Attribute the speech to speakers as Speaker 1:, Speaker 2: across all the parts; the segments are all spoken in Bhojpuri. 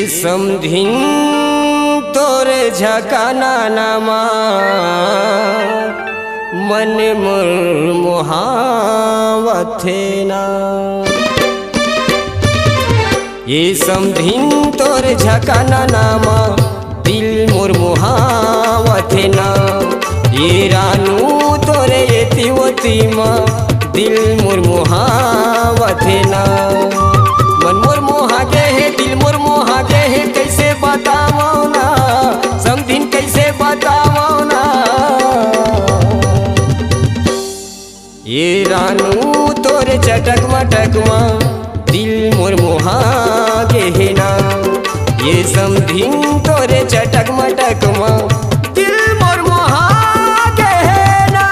Speaker 1: समधिन तोरे झकाना नामा मन मोर मोहावथेना। ये समधिन तोरे झकाना नामा दिल मोर मोहावथेना। ये रानू तोरे येतीवतीमा दिल मोर मोहावथेना। मन मोर मोहा गे है दिल मोर मोहा गे है कैसे बतावो ना समधिन कैसे बतावो ना। ये रानू तोरे चटक मटकवा दिल मोर मोहा गे है ना। ये समधिन तोरे चटक मटकवा दिल मोर मोहा गे है ना।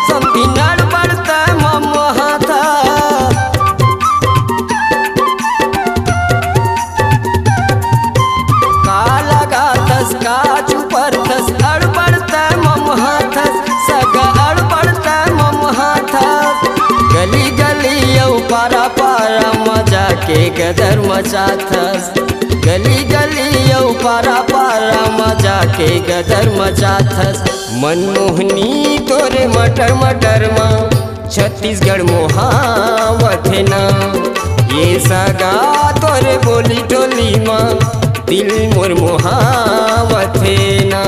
Speaker 1: समधिन अड़बड़ता ममहाथा काला गाथस काचू परथस अड़बड़ता ममहाथस सगा अड़बड़ता ममहाथस। गली गली यौ पारा पारा मजा के गदर मचाथस। गली गली यौ पारा पारा मजा के गदर मचाथस। मनमोहनी तोरे मटर मटर माँ छत्तीसगढ़ मोहावथेना। ये सगा तोरे बोली टोली माँ दिल मोर मोहावथेना।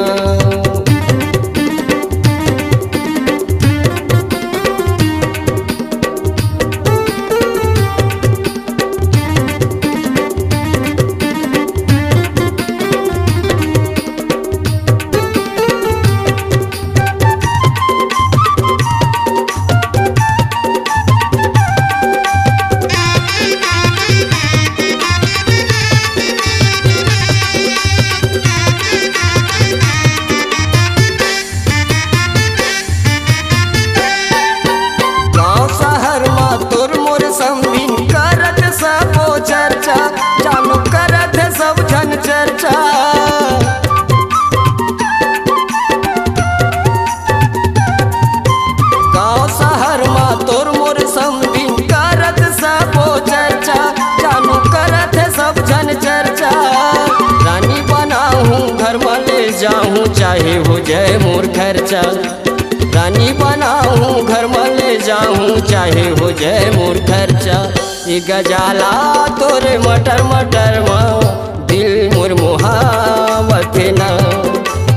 Speaker 1: चालू करत सब जन चर्चा गाँव शहर में तोर मोर समधिन करत सबो चर्चा। चालू करत सब जन चर्चा रानी बनाऊं घर में ले जाऊं चाहे हो जाए मोर खर्चा। रानी बनाऊं घर में ले जाऊं चाहे हो जाए मोर खर्चा। ये गजाला तोरे मटर मटर माँ दिल मोर मोहावथेना।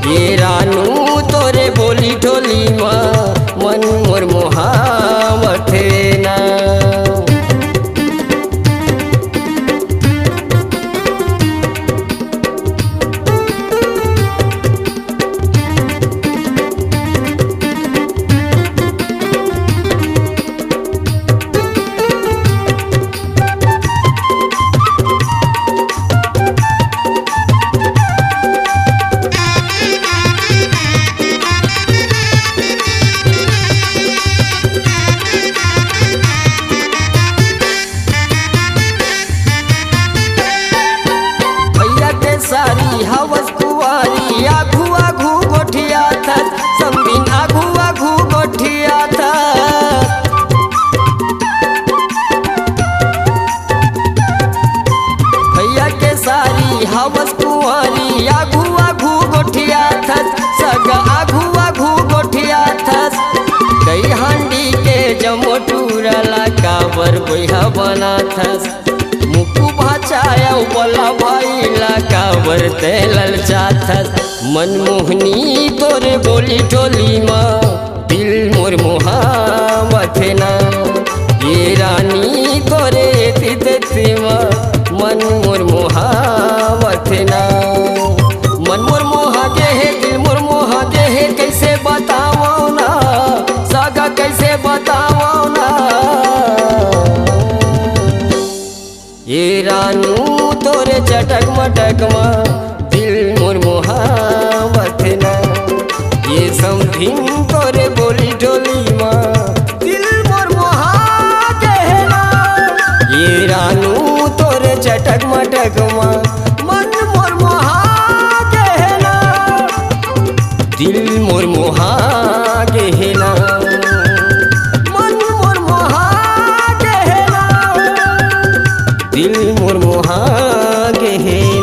Speaker 1: ये रानू तोरे बोली टोली माँ मन मोर मोहावथेना। सारी हवस कुवारी आघू आघू गोठिया थस। समधिन आघू आघू गोठिया थस। भैया के सारी हवस कुवारी आघू आघू गोठिया थस। सगा आघू आघू गोठिया थस। दही हांडी के जमोटूरला काबर बैहा बना थस। मुकु भाचाया बोला भाईला काबर तेलल चाथस। मनमोहनी तोरे बोली टोली माँ दिल मोर मोहावथेना। ये रानी तोरे तिथि माँ मन मोर मोहावथेना। मन मोर मोहा गे है दिल मोर मोहा गे है कैसे बता तोरे चटक मटक माँ दिल मोर मोहावत ना। ये समथिंग तोरे बोली डोली माँ दिल मोर मोहावत ना। ये रानू तोरे चटक मटक माँ मन मोर मोहावत ना। दिल मोर मोहावत ना। मन मोर मोहावत ना। दिल मोर मोहावत है।